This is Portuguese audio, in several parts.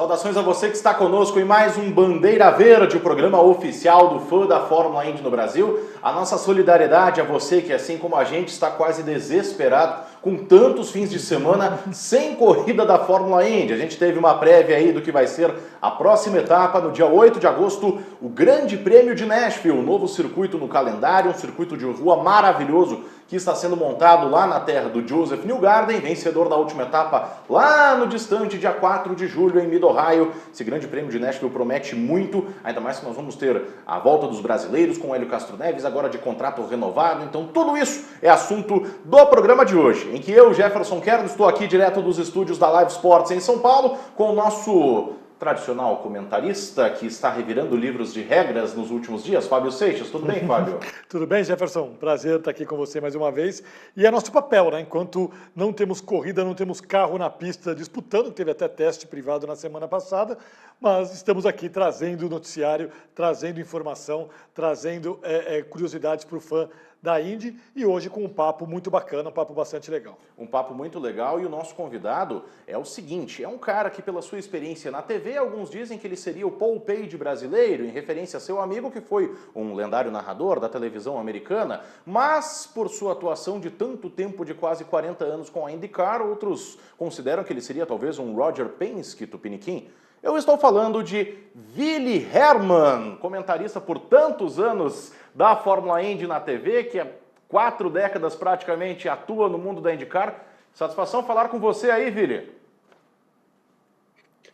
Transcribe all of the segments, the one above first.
Saudações a você que está conosco em mais um Bandeira Verde, o programa oficial do fã da Fórmula Indy no Brasil. A nossa solidariedade a você que, assim como a gente, está quase desesperado com tantos fins de semana sem corrida da Fórmula Indy. A gente teve uma prévia aí do que vai ser a próxima etapa, no dia 8 de agosto, o Grande Prêmio de Nashville, um novo circuito no calendário, um circuito de rua maravilhoso que está sendo montado lá na terra do Joseph Newgarden, vencedor da última etapa lá no distante dia 4 de julho em Mid-Ohio. Esse Grande Prêmio de Nashville promete muito, ainda mais que nós vamos ter a volta dos brasileiros com Hélio Castro Neves, agora de contrato renovado. Então tudo isso é assunto do programa de hoje, em que eu, Jefferson Kerno, estou aqui direto dos estúdios da Live Sports em São Paulo, com o nosso tradicional comentarista que está revirando livros de regras nos últimos dias, Fábio Seixas. Tudo bem, Fábio? Tudo bem, Jefferson? Prazer estar aqui com você mais uma vez. E é nosso papel, né? Enquanto não temos corrida, não temos carro na pista disputando, teve até teste privado na semana passada, mas estamos aqui trazendo noticiário, trazendo informação, trazendo curiosidades para o fã da Indy, e hoje com um papo muito bacana, um papo bastante legal. Um papo muito legal, e o nosso convidado é o seguinte, é um cara que pela sua experiência na TV, alguns dizem que ele seria o Paul Page brasileiro, em referência a seu amigo que foi um lendário narrador da televisão americana, mas por sua atuação de tanto tempo, de quase 40 anos com a IndyCar, outros consideram que ele seria talvez um Roger Penske tupiniquim. Eu estou falando de Willi Hermann, comentarista por tantos anos da Fórmula Indy na TV, que há 4 décadas praticamente atua no mundo da IndyCar. Satisfação falar com você aí, Willi.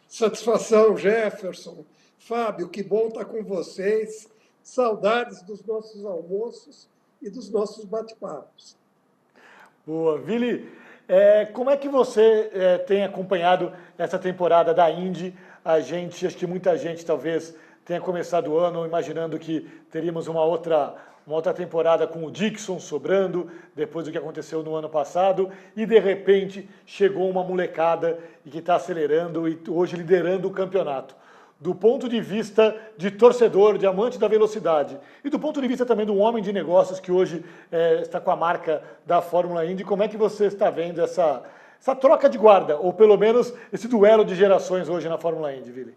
Satisfação, Jefferson. Fábio, que bom estar com vocês. Saudades dos nossos almoços e dos nossos bate-papos. Boa. Willi, como é que você tem acompanhado essa temporada da Indy? Acho que muita gente talvez tenha começado o ano imaginando que teríamos uma outra temporada com o Dixon sobrando, depois do que aconteceu no ano passado, e de repente chegou uma molecada e que está acelerando e hoje liderando o campeonato. Do ponto de vista de torcedor, de amante da velocidade, e do ponto de vista também do homem de negócios que hoje está com a marca da Fórmula Indy, como é que você está vendo essa troca de guarda, ou pelo menos esse duelo de gerações hoje na Fórmula Indy, Willi?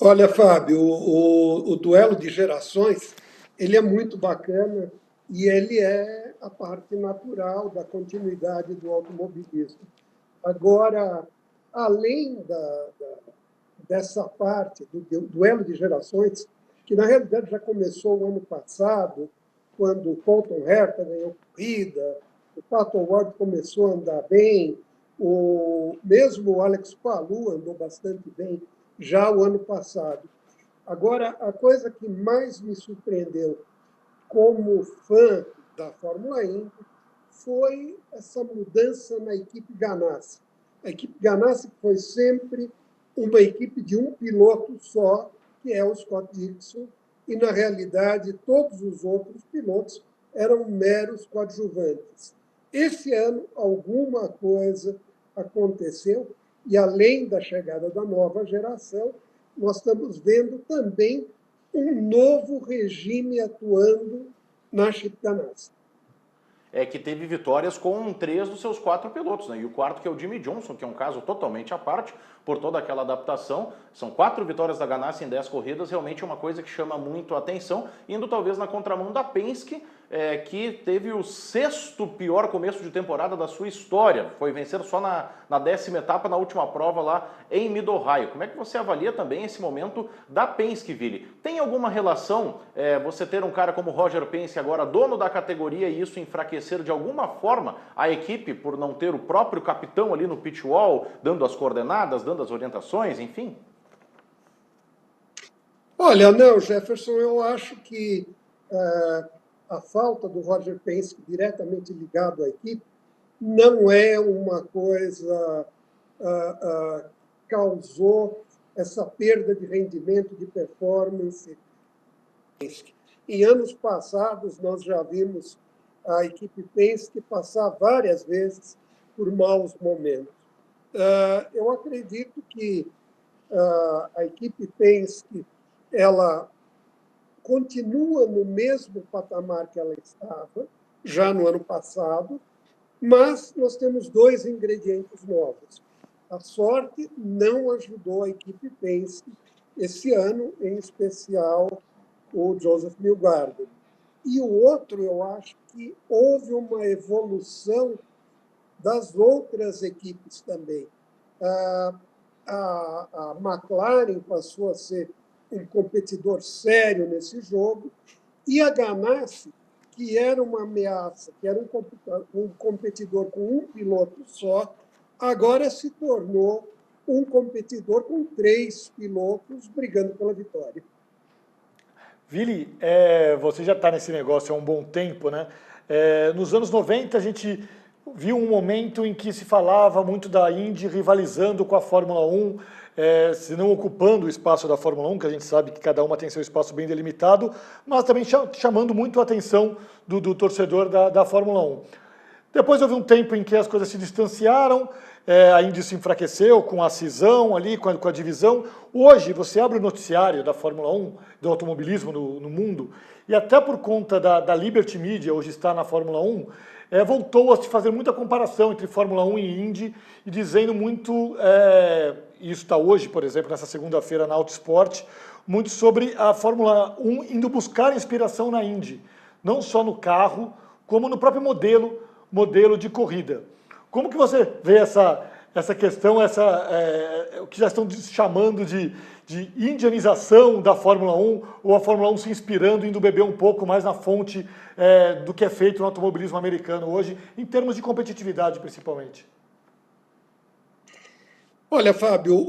Olha, Fábio, o duelo de gerações, ele é muito bacana e ele é a parte natural da continuidade do automobilismo. Agora, além dessa parte do duelo de gerações, que na realidade já começou o ano passado, quando o Colton Herta ganhou corrida, o Pato O'Ward começou a andar bem, mesmo o Alex Palou andou bastante bem já o ano passado. Agora, a coisa que mais me surpreendeu como fã da Fórmula Indy foi essa mudança na equipe Ganassi. A equipe Ganassi foi sempre uma equipe de um piloto só, que é o Scott Dixon, e, na realidade, todos os outros pilotos eram meros coadjuvantes. Esse ano, alguma coisa aconteceu, e, além da chegada da nova geração, nós estamos vendo também um novo regime atuando na Chip Ganassi. Que teve vitórias com 3 dos seus 4 pilotos, né? E o quarto que é o Jimmy Johnson, que é um caso totalmente à parte, por toda aquela adaptação. São 4 vitórias da Ganassi em 10 corridas, realmente é uma coisa que chama muito a atenção, indo talvez na contramão da Penske, que teve o 6º pior começo de temporada da sua história. Foi vencer só na 10ª etapa, na última prova lá em Mid-Ohio. Como é que você avalia também esse momento da Penske, Willi? Tem alguma relação você ter um cara como Roger Penske agora dono da categoria e isso enfraquecer de alguma forma a equipe por não ter o próprio capitão ali no pit wall, dando as coordenadas, dando as orientações, enfim? Olha, não, Jefferson, eu acho que a falta do Roger Penske diretamente ligado à equipe não é uma coisa causou essa perda de rendimento, de performance. Em anos passados, nós já vimos a equipe Penske passar várias vezes por maus momentos. Eu acredito que a equipe Penske ela continua no mesmo patamar que ela estava já no ano passado, mas nós temos 2 ingredientes novos. A sorte não ajudou a equipe Penske esse ano, em especial o Joseph Newgarden. E o outro, eu acho que houve uma evolução das outras equipes também. A McLaren passou a ser um competidor sério nesse jogo, e a Ganassi, que era uma ameaça, que era um competidor com um piloto só, agora se tornou um competidor com 3 pilotos brigando pela vitória. Vili, você já está nesse negócio há um bom tempo, né? Nos anos 90 a gente viu um momento em que se falava muito da Indy rivalizando com a Fórmula 1, se não ocupando o espaço da Fórmula 1, que a gente sabe que cada uma tem seu espaço bem delimitado, mas também chamando muito a atenção do torcedor da Fórmula 1. Depois houve um tempo em que as coisas se distanciaram, a Indy se enfraqueceu com a cisão ali, com a divisão. Hoje, você abre o noticiário da Fórmula 1, do automobilismo no mundo, e até por conta da Liberty Media, hoje está na Fórmula 1, voltou a se fazer muita comparação entre Fórmula 1 e Indy, e dizendo muito, e isso está hoje, por exemplo, nessa segunda-feira na Autosport, muito sobre a Fórmula 1 indo buscar inspiração na Indy, não só no carro, como no próprio modelo de corrida. Como que você vê essa questão, o que já estão chamando de indianização da Fórmula 1, ou a Fórmula 1 se inspirando, indo beber um pouco mais na fonte do que é feito no automobilismo americano hoje, em termos de competitividade, principalmente? Olha, Fábio,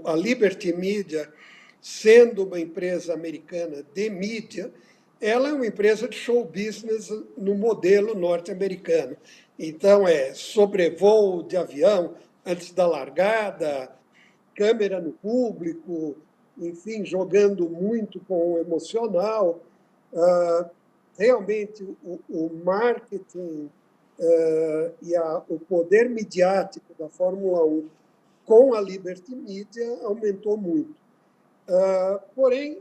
a Liberty Media, sendo uma empresa americana de mídia, ela é uma empresa de show business no modelo norte-americano. Então, sobrevoo de avião antes da largada, câmera no público, enfim, jogando muito com o emocional. Realmente, o marketing e o poder midiático da Fórmula 1 com a Liberty Media aumentou muito. Porém,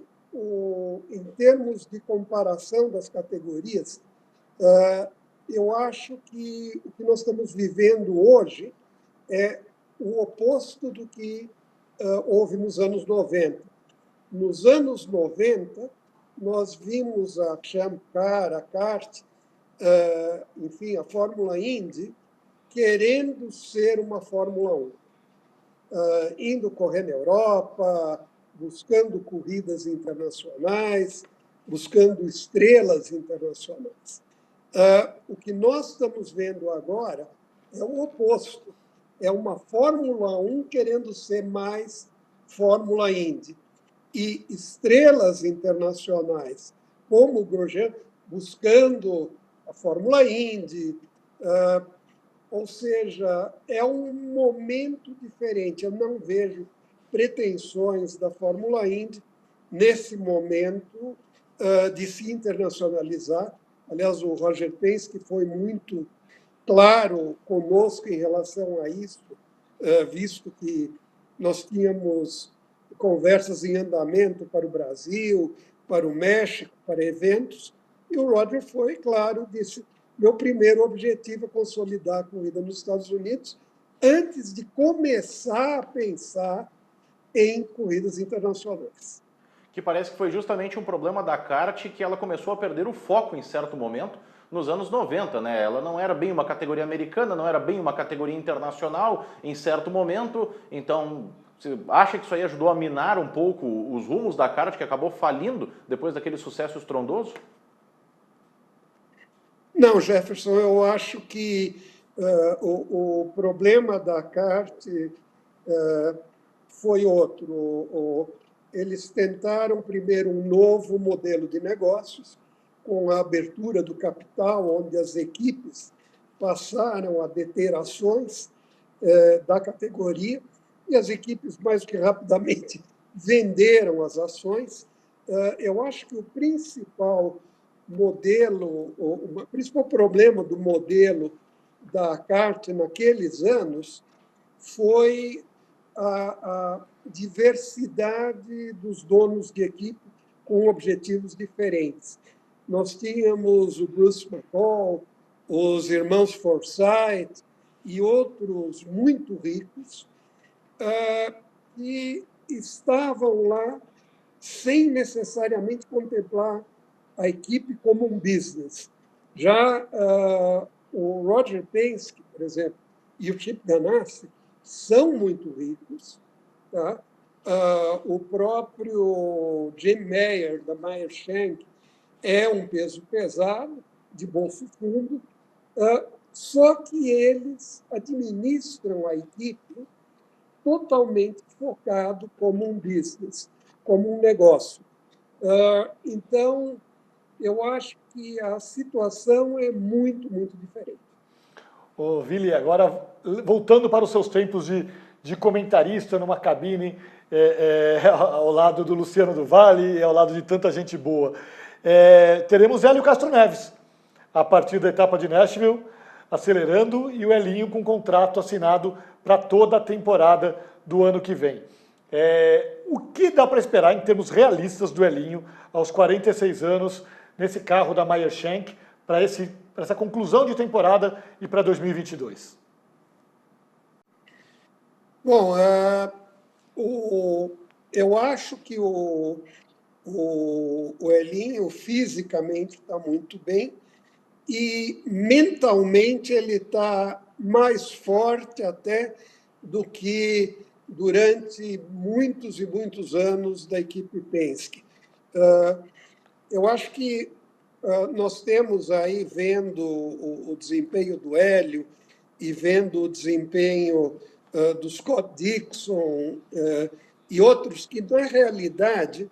em termos de comparação das categorias, eu acho que o que nós estamos vivendo hoje é o oposto do que houve nos anos 90. Nos anos 90, nós vimos a Champ Car, a kart, enfim, a Fórmula Indy, querendo ser uma Fórmula 1. Indo correr na Europa, buscando corridas internacionais, buscando estrelas internacionais. O que nós estamos vendo agora é o oposto. É uma Fórmula 1 querendo ser mais Fórmula Indy. E estrelas internacionais, como o Grosjean, buscando a Fórmula Indy. Ou seja, é um momento diferente. Eu não vejo pretensões da Fórmula Indy, nesse momento, de se internacionalizar. Aliás, o Roger Penske foi muito claro conosco em relação a isso, visto que nós tínhamos conversas em andamento para o Brasil, para o México, para eventos, e o Roger foi claro, disse: meu primeiro objetivo é consolidar a corrida nos Estados Unidos antes de começar a pensar em corridas internacionais. Que parece que foi justamente um problema da kart, que ela começou a perder o foco em certo momento, nos anos 90, né? Ela não era bem uma categoria americana, não era bem uma categoria internacional em certo momento, então você acha que isso aí ajudou a minar um pouco os rumos da kart, que acabou falindo depois daquele sucesso estrondoso? Não, Jefferson, eu acho que o problema da kart foi outro. Eles tentaram primeiro um novo modelo de negócios, com a abertura do capital, onde as equipes passaram a deter ações da categoria, e as equipes mais que rapidamente venderam as ações. Eu acho que o principal problema do modelo da kart naqueles anos foi a diversidade dos donos de equipe com objetivos diferentes. Nós tínhamos o Bruce McCall, os irmãos Forsyth, e outros muito ricos, que estavam lá sem necessariamente contemplar a equipe como um business. Já o Roger Penske, por exemplo, e o Chip Ganassi são muito ricos. Tá? O próprio Jim Meyer, da Meyer Shank, é um peso pesado, de bolso fundo, só que eles administram a equipe totalmente focado como um business, como um negócio. Então, eu acho que a situação é muito, muito diferente. Ô, Vili, agora voltando para os seus tempos de comentarista numa cabine ao lado do Luciano do Vale e ao lado de tanta gente boa. Teremos Hélio Castro Neves, a partir da etapa de Nashville, acelerando, e o Elinho com contrato assinado para toda a temporada do ano que vem. O que dá para esperar em termos realistas do Elinho aos 46 anos, nesse carro da Meyer Shank, para essa conclusão de temporada e para 2022? Bom, eu acho que o Elinho fisicamente está muito bem e mentalmente ele está mais forte até do que durante muitos e muitos anos da equipe Penske. Eu acho que nós temos aí, vendo o desempenho do Hélio e vendo o desempenho do Scott Dixon e outros, que, na realidade,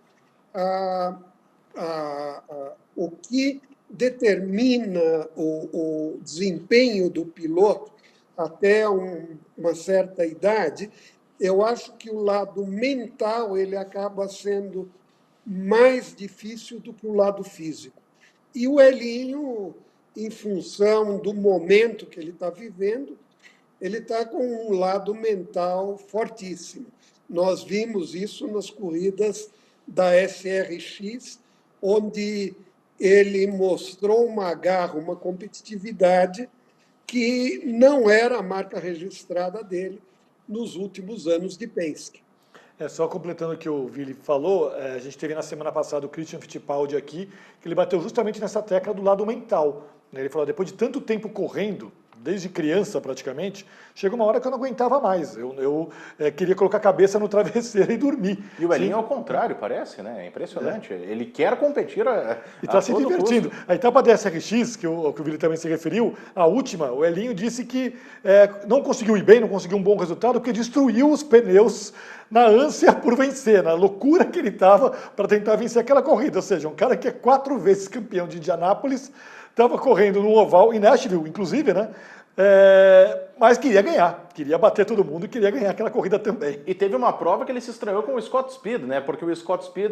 o que determina o desempenho do piloto até uma certa idade, eu acho que o lado mental ele acaba sendo mais difícil do que o lado físico. E o Elinho, em função do momento que ele está vivendo, ele está com um lado mental fortíssimo. Nós vimos isso nas corridas da SRX, onde ele mostrou uma garra, uma competitividade que não era a marca registrada dele nos últimos anos de Penske. Só completando o que o Vili falou, a gente teve na semana passada o Christian Fittipaldi aqui, que ele bateu justamente nessa tecla do lado mental. Ele falou, depois de tanto tempo correndo, desde criança praticamente, chega uma hora que eu não aguentava mais. Eu queria colocar a cabeça no travesseiro e dormir. E o Elinho é o contrário, parece, né? É impressionante. Ele quer competir e está se divertindo. Custo. A etapa da SRX, que o Vili também se referiu, a última, o Elinho disse que não conseguiu ir bem, não conseguiu um bom resultado, porque destruiu os pneus na ânsia por vencer, na loucura que ele estava para tentar vencer aquela corrida. Ou seja, um cara que é 4 vezes campeão de Indianápolis, estava correndo no oval, em Nashville, inclusive, né? Mas queria ganhar, queria bater todo mundo e queria ganhar aquela corrida também. E teve uma prova que ele se estranhou com o Scott Speed, né? Porque o Scott Speed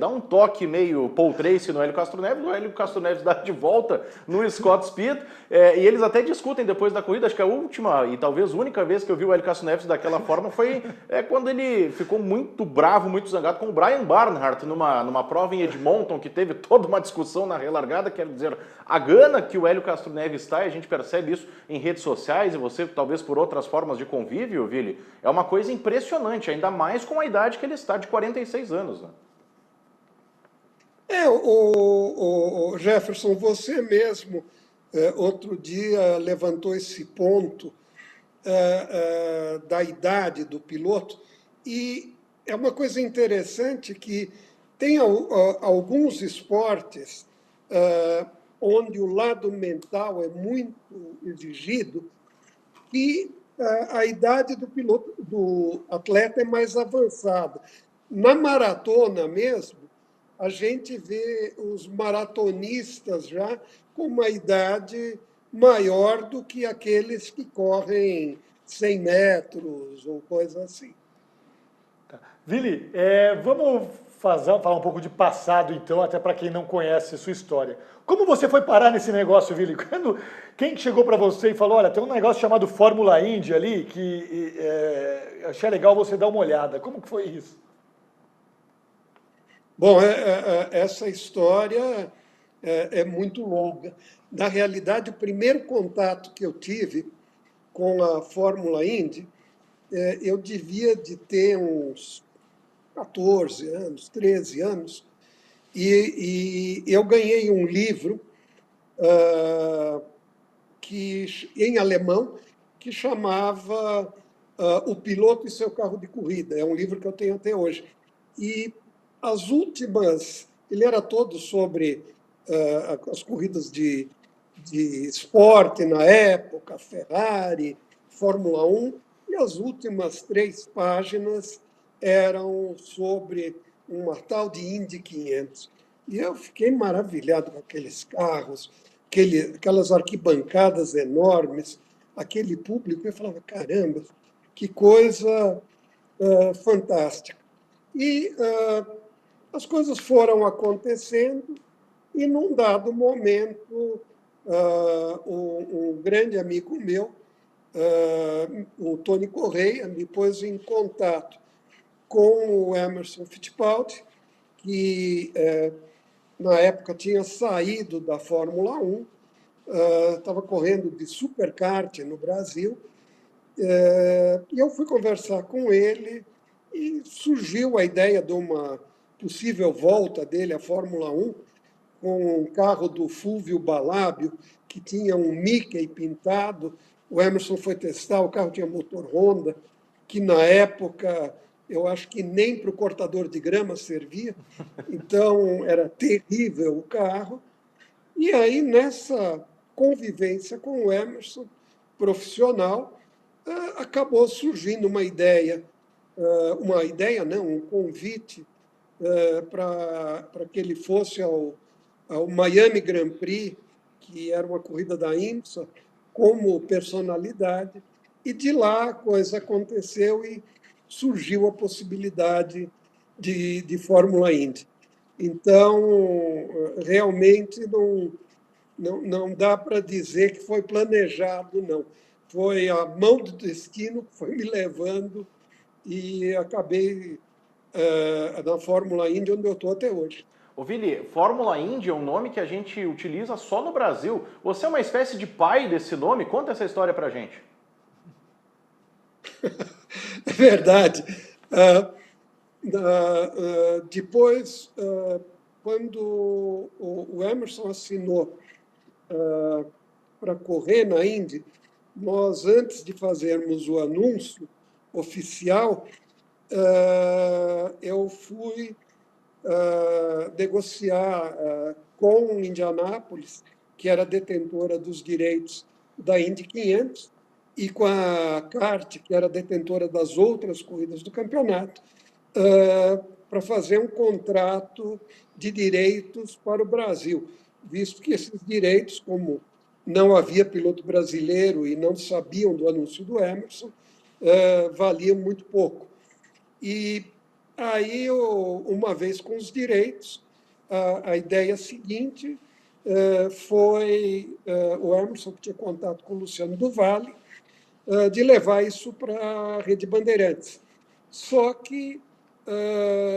dá um toque meio Paul Tracy no Hélio Castro Neves, o Hélio Castro Neves dá de volta no Scott Speed, e eles até discutem depois da corrida. Acho que a última e talvez única vez que eu vi o Hélio Castro Neves daquela forma foi quando ele ficou muito bravo, muito zangado com o Brian Barnhart numa prova em Edmonton, que teve toda uma discussão na relargada. Quero dizer, a gana que o Hélio Castro Neves está, e a gente percebe isso em redes sociais, e você talvez por outras formas de convívio, Vili, é uma coisa impressionante, ainda mais com a idade que ele está, de 46 anos. Né? O Jefferson, você mesmo outro dia levantou esse ponto da idade do piloto, e é uma coisa interessante que tem alguns esportes onde o lado mental é muito exigido, e a idade do piloto, do atleta, é mais avançada. Na maratona mesmo, a gente vê os maratonistas já com uma idade maior do que aqueles que correm 100 metros ou coisa assim. Tá. Vili, vamos falar um pouco de passado, então, até para quem não conhece a sua história. Como você foi parar nesse negócio, Vili? Quem chegou para você e falou, olha, tem um negócio chamado Fórmula Indy ali, que achei legal você dar uma olhada. Como que foi isso? Bom, essa história é muito longa. Na realidade, o primeiro contato que eu tive com a Fórmula Indy, eu devia de ter uns 14 anos, 13 anos, e eu ganhei um livro em alemão que chamava O Piloto e Seu Carro de Corrida. É um livro que eu tenho até hoje. E as últimas, ele era todo sobre as corridas de esporte na época, Ferrari, Fórmula 1, e as últimas 3 páginas eram sobre uma tal de Indy 500. E eu fiquei maravilhado com aqueles carros, aquelas arquibancadas enormes, aquele público. Eu falava, caramba, que coisa fantástica. E as coisas foram acontecendo, e num dado momento, um grande amigo meu, o Tony Correia, me pôs em contato com o Emerson Fittipaldi, que na época tinha saído da Fórmula 1, estava correndo de superkart no Brasil, e eu fui conversar com ele e surgiu a ideia de uma possível volta dele à Fórmula 1 com um carro do Fulvio Balábio, que tinha um Mickey pintado. O Emerson foi testar, o carro tinha motor Honda, que na época eu acho que nem para o cortador de grama servia, então era terrível o carro. E aí, nessa convivência com o Emerson, profissional, acabou surgindo uma ideia não, um convite para que ele fosse ao Miami Grand Prix, que era uma corrida da IMSA, como personalidade, e de lá a coisa aconteceu e surgiu a possibilidade de Fórmula Indy. Então, realmente não dá para dizer que foi planejado, não. Foi a mão do destino que foi me levando e acabei na Fórmula Indy, onde eu estou até hoje. Ô Vili, Fórmula Indy é um nome que a gente utiliza só no Brasil. Você é uma espécie de pai desse nome? Conta essa história pra gente. É verdade. Depois, quando o Emerson assinou para correr na Indy, nós, antes de fazermos o anúncio oficial, eu fui negociar com Indianápolis, que era detentora dos direitos da Indy 500, e com a CART, que era detentora das outras corridas do campeonato, para fazer um contrato de direitos para o Brasil, visto que esses direitos, como não havia piloto brasileiro e não sabiam do anúncio do Emerson, valiam muito pouco. E aí, uma vez com os direitos, a ideia seguinte foi o Emerson, que tinha contato com o Luciano do Vale, de levar isso para a Rede Bandeirantes. Só que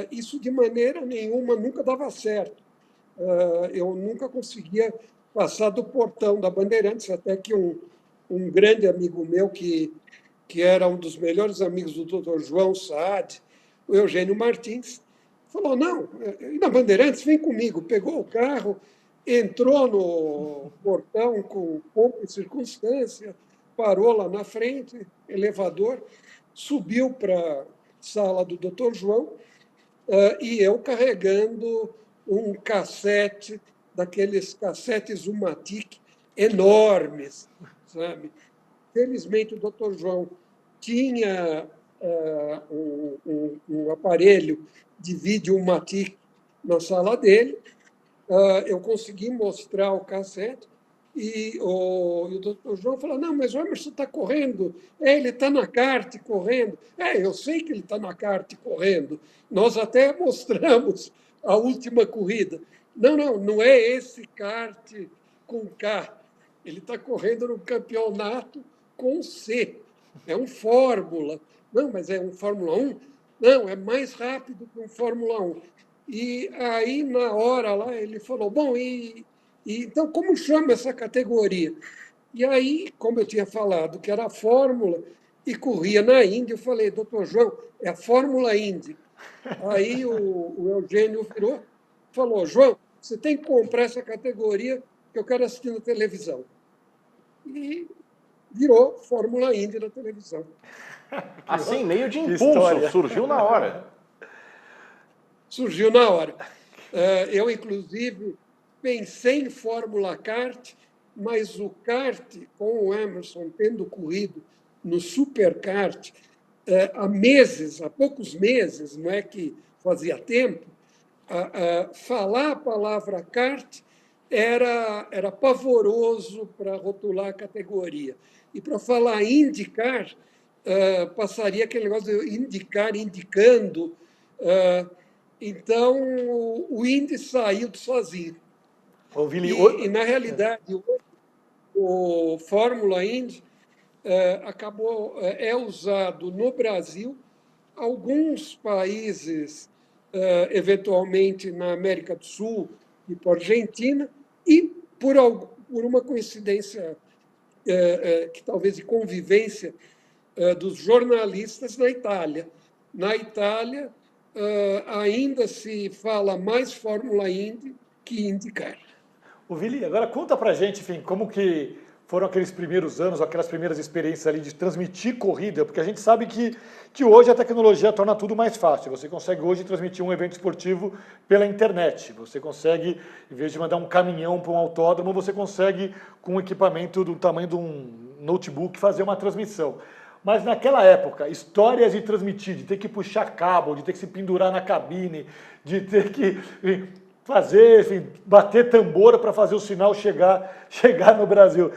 isso, de maneira nenhuma, nunca dava certo. Eu nunca conseguia passar do portão da Bandeirantes, até que um grande amigo meu, que era um dos melhores amigos do Dr. João Saad, o Eugênio Martins, falou, não, e na Bandeirantes, vem comigo. Pegou o carro, entrou no portão com pompa e circunstância, parou lá na frente, elevador, subiu para a sala do Dr. João, e eu carregando um cassete, daqueles cassetes Umatic enormes, sabe? Felizmente, o Dr. João tinha um aparelho de vídeo Umatic na sala dele. Eu consegui mostrar o cassete e o Dr. João falou, não, mas o Emerson está correndo, ele está na kart correndo. Eu sei que ele está na kart correndo, nós até mostramos a última corrida. Não é esse kart com K, ele está correndo no campeonato com C, é um Fórmula. Não, mas é um Fórmula 1? Não, é mais rápido que um Fórmula 1. E aí, na hora lá, ele falou, bom, então como chama essa categoria? E aí, como eu tinha falado que era a Fórmula, e corria na Indy, eu falei, doutor João, é a Fórmula Indy. Aí o Eugênio virou e falou, João, você tem que comprar essa categoria que eu quero assistir na televisão. E virou Fórmula Indy na televisão. Assim, meio de Que impulso, história. surgiu na hora. Surgiu na hora. Eu, inclusive, pensei em Fórmula Kart, mas o kart, com o Emerson tendo corrido no Superkart há meses, há poucos meses, não é que fazia tempo, falar a palavra kart era pavoroso para rotular a categoria. E para falar indicar, passaria aquele negócio de indicar, indicando. Então, o Indy saiu sozinho. Ô, Vili, E na realidade, o Fórmula Indy acabou é usado no Brasil, alguns países, eventualmente na América do Sul, tipo Argentina, e por uma coincidência que talvez de convivência dos jornalistas na Itália. Na Itália, ainda se fala mais Fórmula Indy que IndyCar. O Vili, agora conta pra gente, enfim, como que foram aqueles primeiros anos, aquelas primeiras experiências ali de transmitir corrida, porque a gente sabe que hoje a tecnologia torna tudo mais fácil. Você consegue hoje transmitir um evento esportivo pela internet. Você consegue, em vez de mandar um caminhão para um autódromo, você consegue, com um equipamento do tamanho de um notebook, fazer uma transmissão. Mas naquela época, histórias de transmitir, de ter que puxar cabo, de ter que se pendurar na cabine, de ter que fazer, enfim, bater tambora para fazer o sinal chegar no Brasil.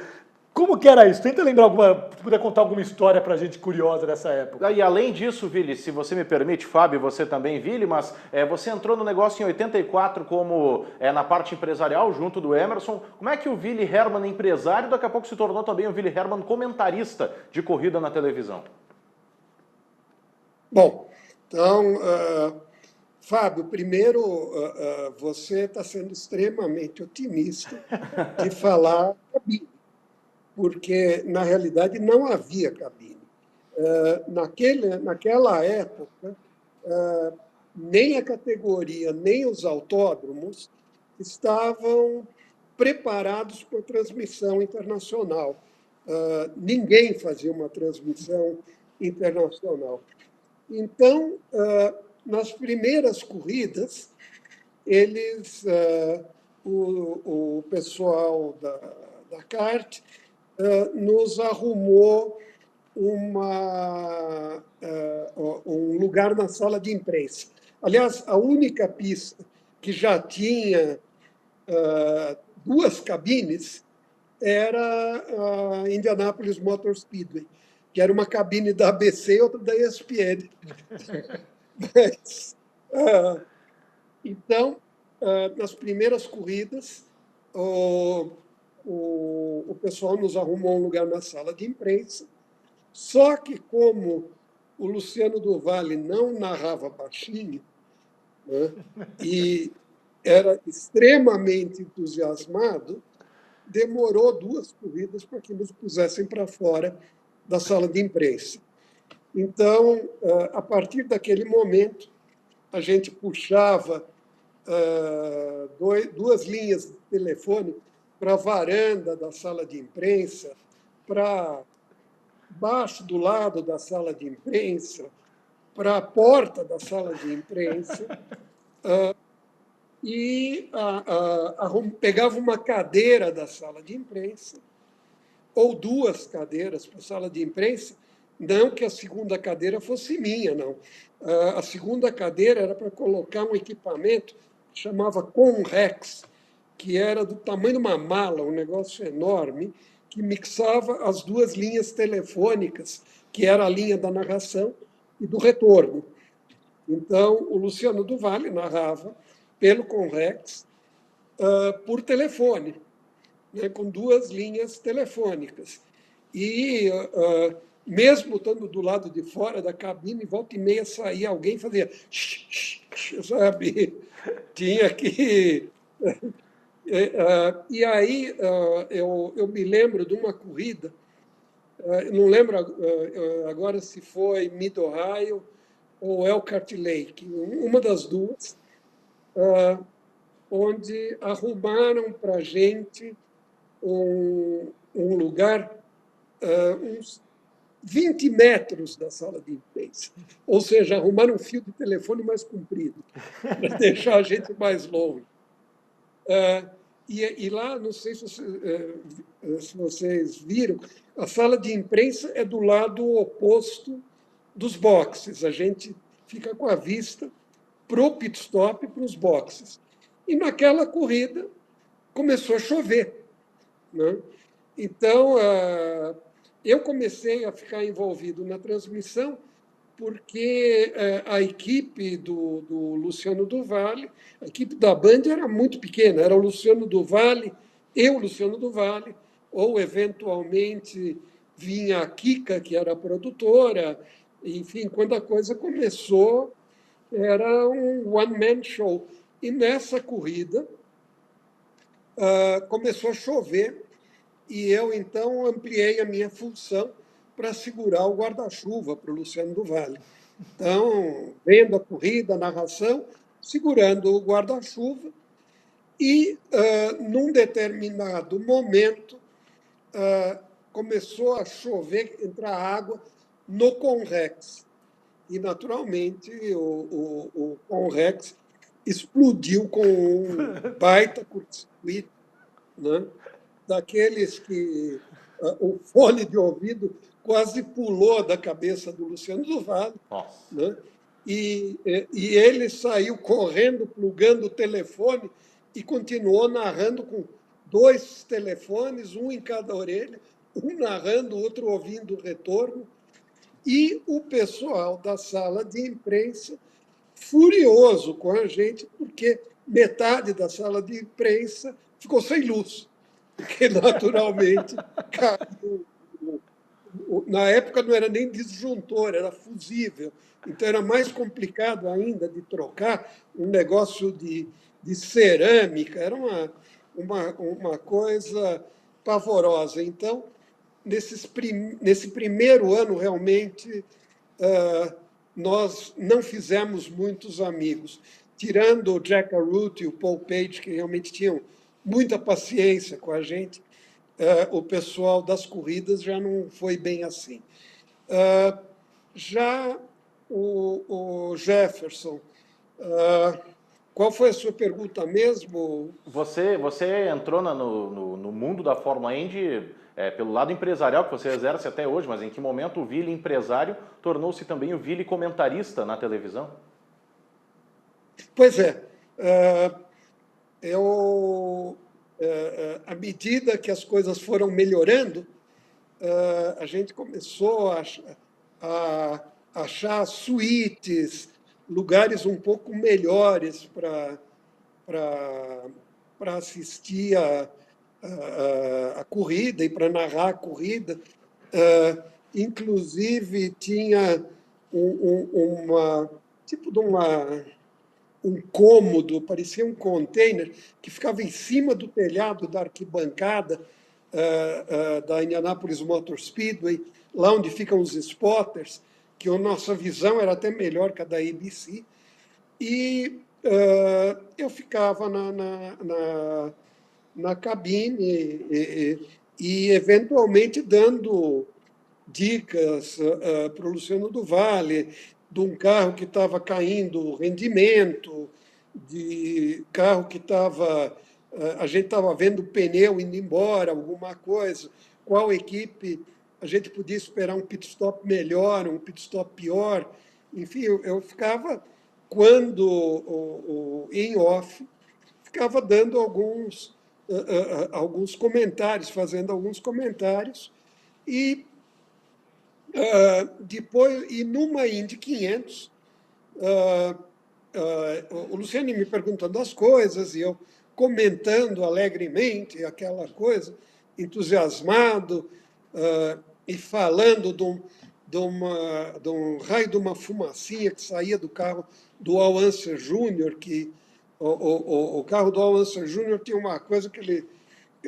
Como que era isso? Tenta lembrar se puder contar alguma história para a gente curiosa dessa época. E além disso, Vili, se você me permite, Fábio, você também, Vili, mas você entrou no negócio em 84 como na parte empresarial, junto do Emerson. Como é que o Vili Hermann, empresário, daqui a pouco se tornou também o Vili Hermann comentarista de corrida na televisão? Bom, então, Fábio, primeiro, você está sendo extremamente otimista de falar cabine, porque, na realidade, não havia cabine. Naquela época, nem a categoria, nem os autódromos estavam preparados para transmissão internacional. Ninguém fazia uma transmissão internacional. Então, nas primeiras corridas, o pessoal da kart nos arrumou um lugar na sala de imprensa. Aliás, a única pista que já tinha duas cabines era a Indianapolis Motor Speedway, que era uma cabine da ABC e outra da ESPN. Mas, então, nas primeiras corridas, o pessoal nos arrumou um lugar na sala de imprensa, só que como o Luciano do Vale não narrava baixinho, né, e era extremamente entusiasmado, demorou 2 corridas para que nos pusessem para fora da sala de imprensa. Então, a partir daquele momento, a gente puxava 2 linhas de telefone para a varanda da sala de imprensa, para baixo do lado da sala de imprensa, para a porta da sala de imprensa, e pegava uma cadeira da sala de imprensa, ou 2 cadeiras para a sala de imprensa, não que a segunda cadeira fosse minha, não. A segunda cadeira era para colocar um equipamento que chamava Conrex, que era do tamanho de uma mala, um negócio enorme, que mixava as 2 linhas telefônicas, que era a linha da narração e do retorno. Então, o Luciano do Vale narrava pelo Conrex por telefone, né, com 2 linhas telefônicas. E, mesmo estando do lado de fora da cabine, volta e meia saía alguém e fazia... sabe? Tinha que E aí eu me lembro de uma corrida, não lembro agora se foi Mid-Ohio ou Elkhart Lake, uma das duas, onde arrumaram para a gente um lugar, uns 20 metros da sala de imprensa. Ou seja, arrumaram um fio de telefone mais comprido, para deixar a gente mais longe. E lá, não sei se vocês viram, a sala de imprensa é do lado oposto dos boxes. A gente fica com a vista para o pit stop e para os boxes. E naquela corrida começou a chover, né? Então, eu comecei a ficar envolvido na transmissão porque a equipe do Luciano do Vale, a equipe da Band era muito pequena, era o Luciano do Vale, eu, Luciano do Vale, ou eventualmente vinha a Kika, que era a produtora, enfim, quando a coisa começou, era um one-man show. E nessa corrida começou a chover e eu, então, ampliei a minha função para segurar o guarda-chuva para o Luciano do Vale. Então, vendo a corrida, a narração, segurando o guarda-chuva e, num determinado momento, começou a chover, entrar água no Conrex. E, naturalmente, o Conrex explodiu com um baita curto-circuito, né? Daqueles que o fone de ouvido quase pulou da cabeça do Luciano do Vale, né? E ele saiu correndo, plugando o telefone e continuou narrando com dois telefones, um em cada orelha, um narrando, o outro ouvindo o retorno. E o pessoal da sala de imprensa furioso com a gente, porque metade da sala de imprensa ficou sem luz, porque naturalmente caiu. Na época não era nem disjuntor, era fusível. Então era mais complicado ainda de trocar um negócio de cerâmica, era uma coisa pavorosa. Então, nesse primeiro ano, realmente, nós não fizemos muitos amigos, tirando o Jack Arute e o Paul Page, que realmente tinham muita paciência com a gente. O pessoal das corridas já não foi bem assim. Já o Jefferson, qual foi a sua pergunta mesmo? Você entrou no mundo da Fórmula Indy pelo lado empresarial, que você exerce até hoje, mas em que momento o Vili empresário tornou-se também o Vili comentarista na televisão? Pois é. À medida que as coisas foram melhorando, a gente começou a achar suítes, lugares um pouco melhores para assistir a corrida e para narrar a corrida. Inclusive, tinha tipo de um cômodo, parecia um container, que ficava em cima do telhado da arquibancada da Indianapolis Motor Speedway, lá onde ficam os spotters, que a nossa visão era até melhor que a da ABC. E eu ficava na cabine e, eventualmente, dando dicas para o Luciano do Vale, de um carro que estava caindo o rendimento, de carro que estava. A gente estava vendo o pneu indo embora, alguma coisa, qual equipe a gente podia esperar um pit stop melhor, um pit stop pior. Enfim, eu ficava, quando em off, ficava dando alguns comentários, fazendo alguns comentários, e depois, e numa Indy 500, o Luciano me perguntando as coisas e eu comentando alegremente aquela coisa, entusiasmado, e falando de um raio de uma fumacinha que saía do carro do Al Unser Jr., que o carro do Al Unser Jr. tinha uma coisa que ele,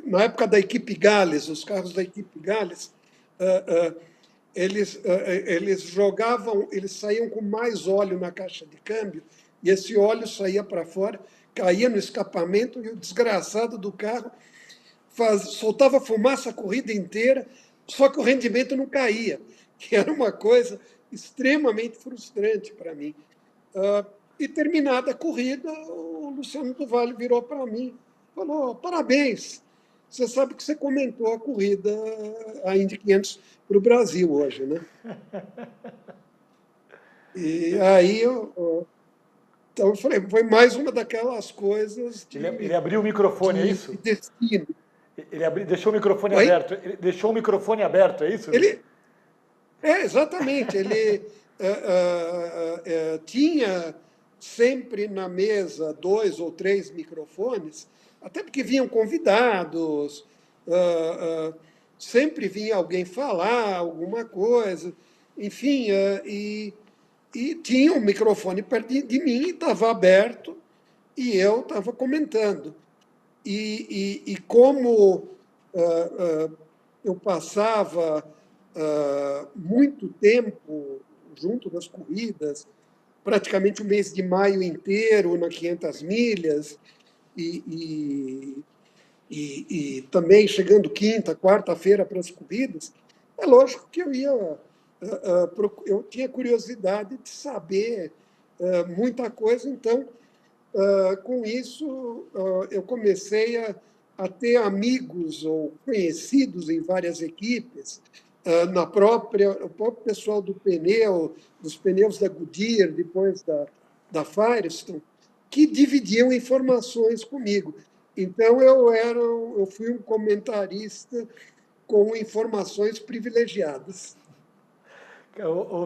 na época da equipe Gales, os carros da equipe Gales, eles jogavam, eles saíam com mais óleo na caixa de câmbio, e esse óleo saía para fora, caía no escapamento, e o desgraçado do carro soltava fumaça a corrida inteira, só que o rendimento não caía, que era uma coisa extremamente frustrante para mim. E terminada a corrida, o Luciano do Vale virou para mim e falou: parabéns, você sabe que você comentou a corrida, a Indy 500 para o Brasil hoje, né? E aí então eu falei, foi mais uma daquelas coisas Ele abriu o microfone, é de isso? destino. Deixou o microfone Oi? aberto. Ele deixou o microfone aberto, é isso? Ele, exatamente, ele tinha sempre na mesa 2 ou 3 microfones, até porque vinham convidados, sempre vinha alguém falar alguma coisa, enfim, e tinha um microfone perto de mim, estava aberto, e eu estava comentando. E como eu passava muito tempo junto das corridas, praticamente o mês de maio inteiro na 500 milhas, e, e também chegando quinta, quarta-feira para as corridas, é lógico que eu tinha curiosidade de saber muita coisa, então com isso, eu comecei a ter amigos ou conhecidos em várias equipes, o próprio pessoal do pneu, dos pneus da Goodyear, depois da Firestone, que dividiam informações comigo. Então, eu fui um comentarista com informações privilegiadas.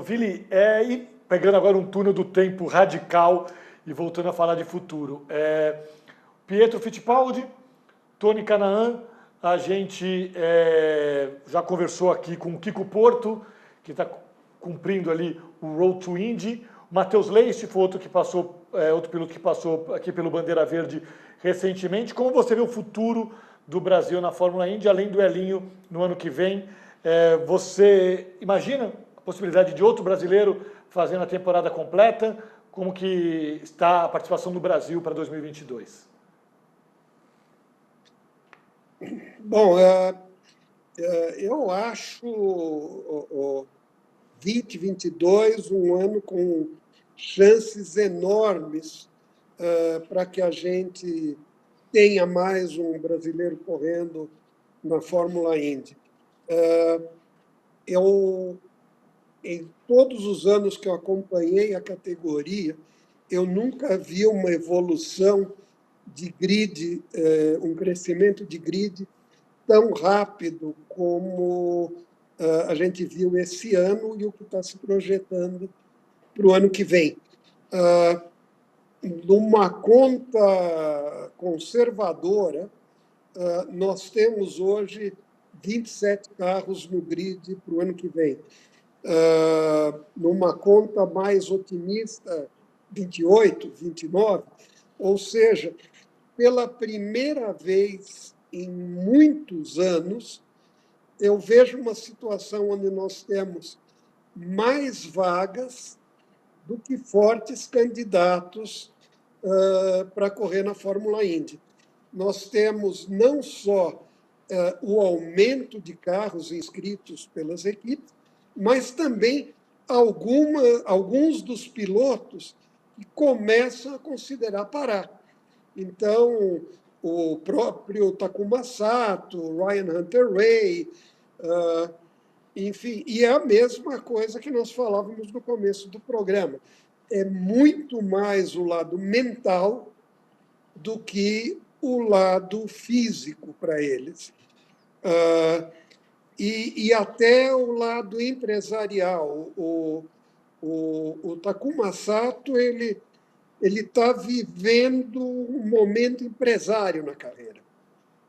Vili, e pegando agora um túnel do tempo radical e voltando a falar de futuro. Pietro Fittipaldi, Tony Kanaan, a gente já conversou aqui com o Kiko Porto, que está cumprindo ali o Road to Indy. O Matheus Leist foi outro piloto que passou aqui pelo Bandeira Verde recentemente. Como você vê o futuro do Brasil na Fórmula Indy, além do Elinho no ano que vem? Você imagina a possibilidade de outro brasileiro fazendo a temporada completa? Como que está a participação do Brasil para 2022? Bom, eu acho o 2022 um ano com chances enormes para que a gente tenha mais um brasileiro correndo na Fórmula Indy. Em todos os anos que eu acompanhei a categoria, eu nunca vi uma evolução de grid, um crescimento de grid tão rápido como a gente viu esse ano e o que está se projetando para o ano que vem. Numa conta conservadora, nós temos hoje 27 carros no grid para o ano que vem. Numa conta mais otimista, 28, 29, ou seja, pela primeira vez em muitos anos, eu vejo uma situação onde nós temos mais vagas do que fortes candidatos para correr na Fórmula Indy. Nós temos não só o aumento de carros inscritos pelas equipes, mas também alguns dos pilotos que começam a considerar parar. Então, o próprio Takuma Sato, Ryan Hunter-Reay, enfim, e é a mesma coisa que nós falávamos no começo do programa. É muito mais o lado mental do que o lado físico para eles. E até o lado empresarial. O Takuma Sato, ele está vivendo um momento empresário na carreira.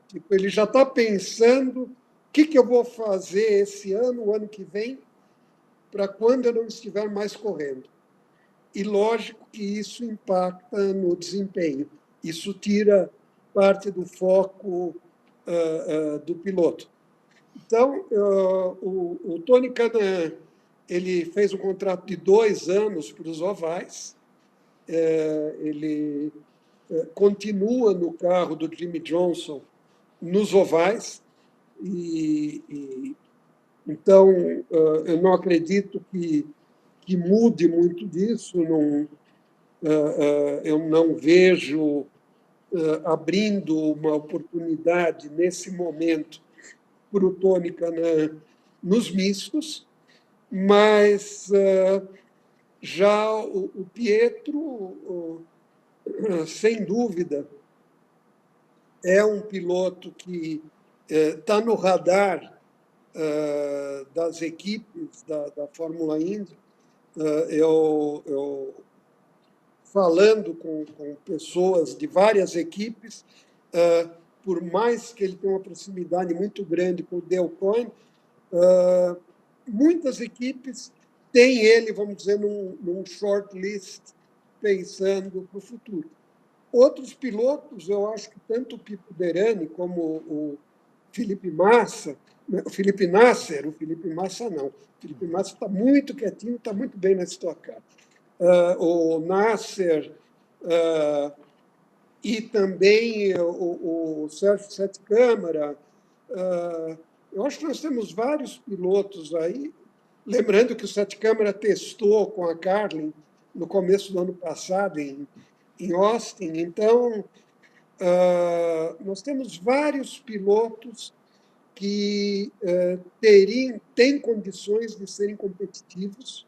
Tipo, ele já está pensando o que eu vou fazer esse ano, o ano que vem, para quando eu não estiver mais correndo. E lógico que isso impacta no desempenho. Isso tira parte do foco do piloto. Então, o Tony Kanaan, ele fez um contrato de 2 anos para os ovais, ele continua no carro do Jimmy Johnson nos ovais, então eu não acredito que mude muito disso, eu não vejo abrindo uma oportunidade nesse momento para o Tony Kanaan nos mistos, mas já o Pietro, sem dúvida, é um piloto que está no radar das equipes da Fórmula Indy. Eu falando com pessoas de várias equipes, por mais que ele tenha uma proximidade muito grande com o Dale Coyne, muitas equipes têm ele, vamos dizer, num shortlist, pensando para o futuro. Outros pilotos, eu acho que tanto o Pipo Derani como o Felipe Massa, o Felipe Nasser não. O Felipe Massa está muito quietinho, está muito bem na Stock Car. O Nasser e também o Sérgio Sete Câmara. Eu acho que nós temos vários pilotos aí. Lembrando que o Sete Câmara testou com a Carlin no começo do ano passado em Austin. Então, nós temos vários pilotos que têm condições de serem competitivos,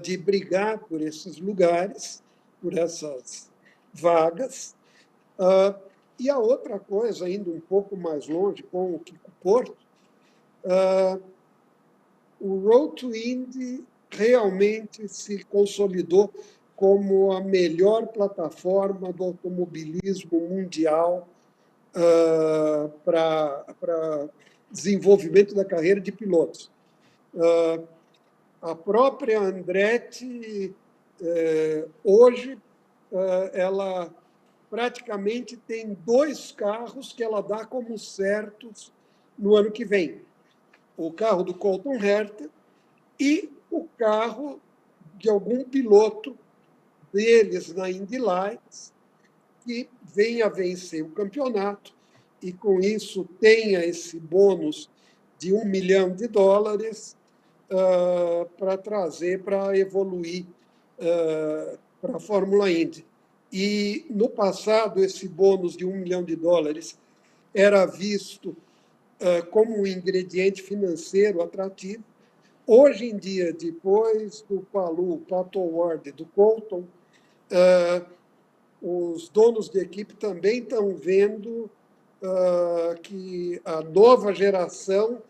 de brigar por esses lugares, por essas vagas. E a outra coisa, indo um pouco mais longe, com o Kiko Porto, o Road to Indy realmente se consolidou como a melhor plataforma do automobilismo mundial para desenvolvimento da carreira de pilotos. A própria Andretti, hoje, ela praticamente tem 2 carros que ela dá como certos no ano que vem. O carro do Colton Herta e o carro de algum piloto deles na Indy Lights, que venha a vencer o campeonato e, com isso, tenha esse bônus de $1 milhão para trazer, para evoluir para a Fórmula Indy. E, no passado, esse bônus de $1 milhão era visto como um ingrediente financeiro atrativo. Hoje em dia, depois do Pato O'Ward e do Colton, os donos de equipe também estão vendo que a nova geração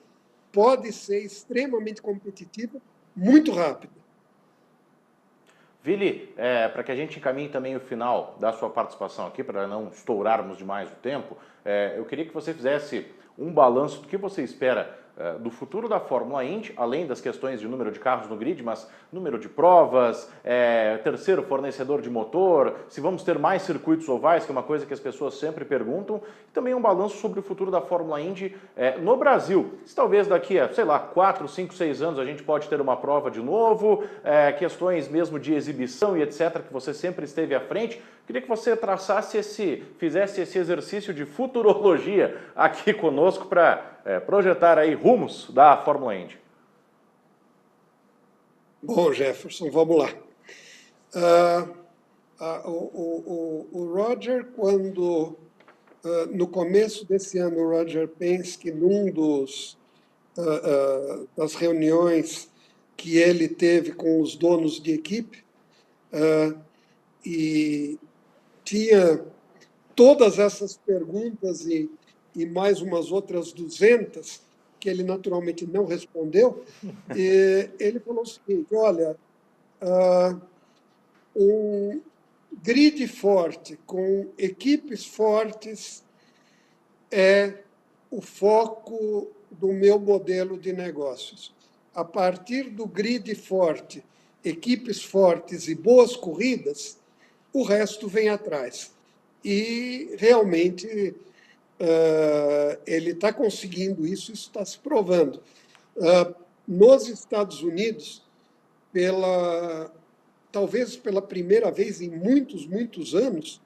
pode ser extremamente competitiva, muito rápida. Vili, para que a gente encaminhe também o final da sua participação aqui, para não estourarmos demais o tempo, eu queria que você fizesse um balanço do que você espera do futuro da Fórmula Indy, além das questões de número de carros no grid, mas número de provas, terceiro fornecedor de motor, se vamos ter mais circuitos ovais, que é uma coisa que as pessoas sempre perguntam, e também um balanço sobre o futuro da Fórmula Indy no Brasil. Se talvez daqui a, sei lá, 4, 5, 6 anos a gente pode ter uma prova de novo, questões mesmo de exibição e etc, que você sempre esteve à frente. Queria que você fizesse esse exercício de futurologia aqui conosco para projetar aí rumos da Fórmula Indy. Bom, Jefferson, vamos lá. O Roger, quando no começo desse ano, o Roger Penske, das reuniões que ele teve com os donos de equipe, e tinha todas essas perguntas e mais umas outras 200 que ele naturalmente não respondeu, e ele falou o seguinte: olha, um grid forte com equipes fortes é o foco do meu modelo de negócios. A partir do grid forte, equipes fortes e boas corridas, o resto vem atrás. e realmente ele está conseguindo isso está se provando. Nos Estados Unidos, talvez pela primeira vez em muitos, muitos anos,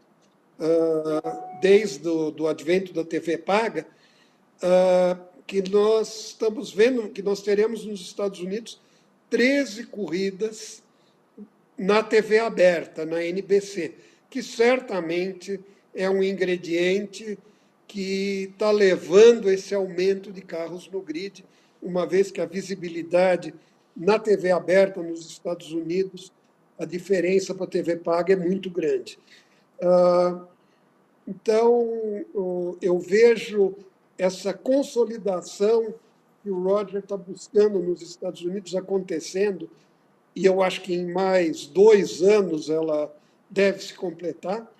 desde o advento da TV paga, que nós estamos vendo que nós teremos nos Estados Unidos 13 corridas na TV aberta, na NBC, que certamente é um ingrediente que está levando esse aumento de carros no grid, uma vez que a visibilidade na TV aberta nos Estados Unidos, a diferença para a TV paga é muito grande. Então, eu vejo essa consolidação que o Roger está buscando nos Estados Unidos acontecendo, e eu acho que em mais 2 anos ela deve se completar.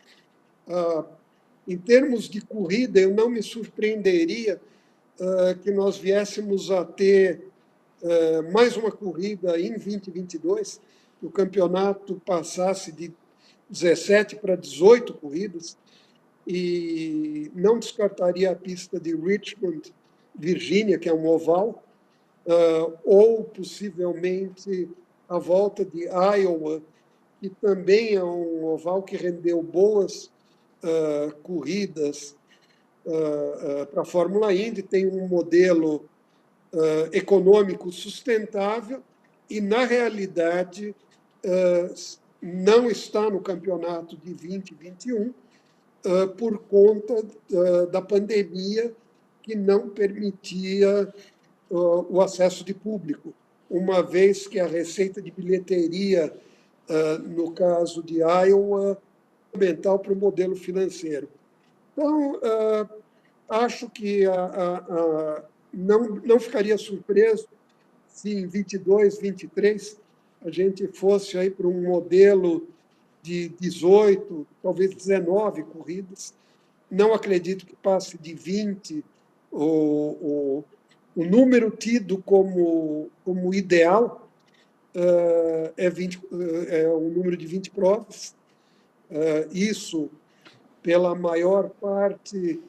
Em termos de corrida, eu não me surpreenderia que nós viéssemos a ter mais uma corrida em 2022, que o campeonato passasse de 17 para 18 corridas, e não descartaria a pista de Richmond, Virgínia, que é um oval, ou possivelmente a volta de Iowa, que também é um oval que rendeu boas corridas para a Fórmula Indy, tem um modelo econômico sustentável e, na realidade, não está no campeonato de 2021 por conta da pandemia, que não permitia o acesso de público, uma vez que a receita de bilheteria, no caso de Iowa, é fundamental para o modelo financeiro. Então, acho que não ficaria surpreso se em 22, 23 a gente fosse aí para um modelo de 18, talvez 19 corridas. Não acredito que passe de 20. O número tido como ideal é o número de 20 provas. Isso pela maior parte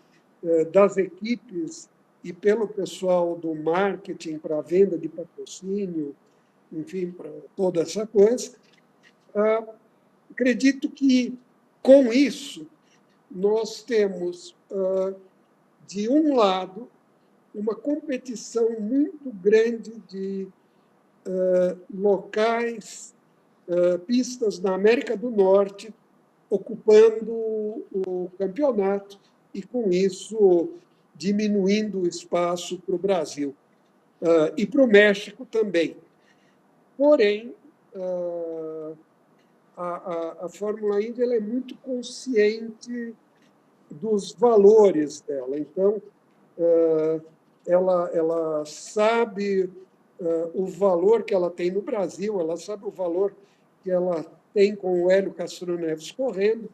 das equipes e pelo pessoal do marketing para a venda de patrocínio, enfim, para toda essa coisa. Acredito que, com isso, nós temos, de um lado, uma competição muito grande de locais, pistas na América do Norte, ocupando o campeonato e, com isso, diminuindo o espaço para o Brasil. E para o México também. Porém, a Fórmula Indy ela é muito consciente dos valores dela. Então, ela sabe o valor que ela tem no Brasil, ela sabe o valor que ela tem com o Hélio Castro Neves correndo.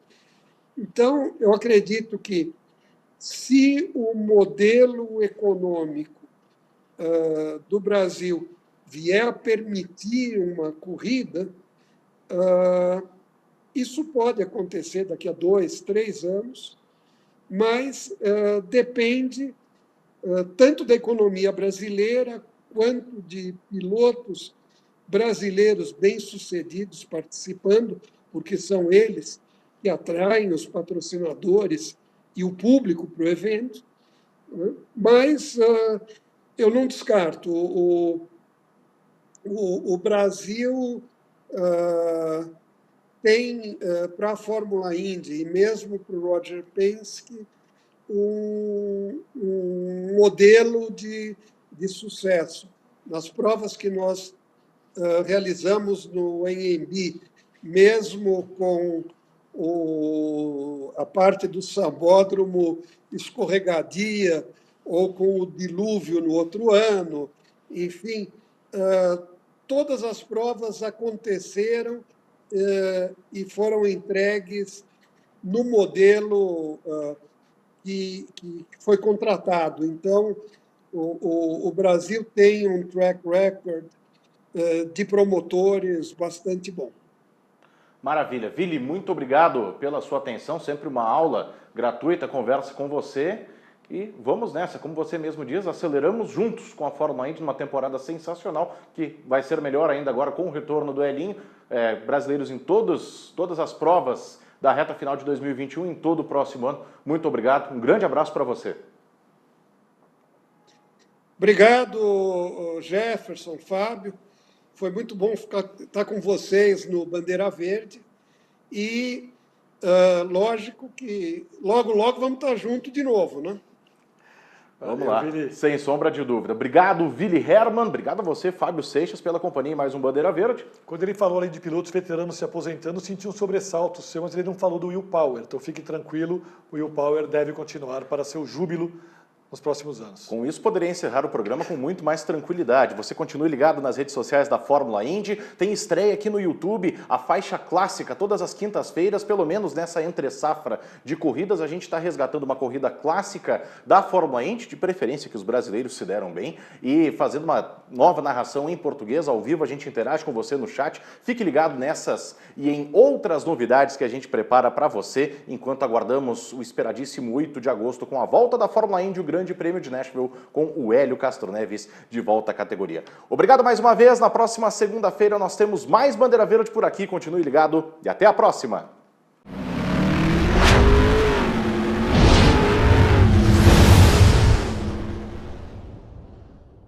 Então, eu acredito que, se o modelo econômico do Brasil vier a permitir uma corrida, isso pode acontecer daqui a 2, 3 anos, mas depende tanto da economia brasileira quanto de pilotos brasileiros bem-sucedidos participando, porque são eles que atraem os patrocinadores e o público para o evento. Mas eu não descarto. O Brasil tem, para a Fórmula Indy e mesmo para o Roger Penske, um modelo de sucesso. Nas provas que nós realizamos no AMB, mesmo com a parte do sambódromo escorregadia ou com o dilúvio no outro ano, enfim, todas as provas aconteceram e foram entregues no modelo que foi contratado. Então, o Brasil tem um track record de promotores bastante bom. Maravilha. Vili, muito obrigado pela sua atenção, sempre uma aula gratuita, conversa com você. E vamos nessa, como você mesmo diz, aceleramos juntos com a Fórmula Indy numa temporada sensacional, que vai ser melhor ainda agora com o retorno do Elinho. Brasileiros em todas as provas da reta final de 2021, em todo o próximo ano. Muito obrigado, um grande abraço para você. Obrigado, Jefferson, Fábio. Foi muito bom estar com vocês no Bandeira Verde. E lógico que logo vamos estar juntos de novo, né? Vamos lá, sem sombra de dúvida. Obrigado, Willi Hermann. Obrigado a você, Fábio Seixas, pela companhia em mais um Bandeira Verde. Quando ele falou ali de pilotos veteranos se aposentando, senti um sobressalto seu, mas ele não falou do Will Power. Então fique tranquilo, o Will Power deve continuar para seu júbilo nos próximos anos. Com isso, poderia encerrar o programa com muito mais tranquilidade. Você continue ligado nas redes sociais da Fórmula Indy. Tem estreia aqui no YouTube, a faixa clássica, todas as quintas-feiras, pelo menos nessa entre-safra de corridas, a gente está resgatando uma corrida clássica da Fórmula Indy, de preferência que os brasileiros se deram bem, e fazendo uma nova narração em português, ao vivo, a gente interage com você no chat. Fique ligado nessas e em outras novidades que a gente prepara para você, enquanto aguardamos o esperadíssimo 8 de agosto com a volta da Fórmula Indy, o Grande Prêmio de Nashville, com o Hélio Castro Neves de volta à categoria. Obrigado mais uma vez. Na próxima segunda-feira nós temos mais Bandeira Verde por aqui. Continue ligado e até a próxima.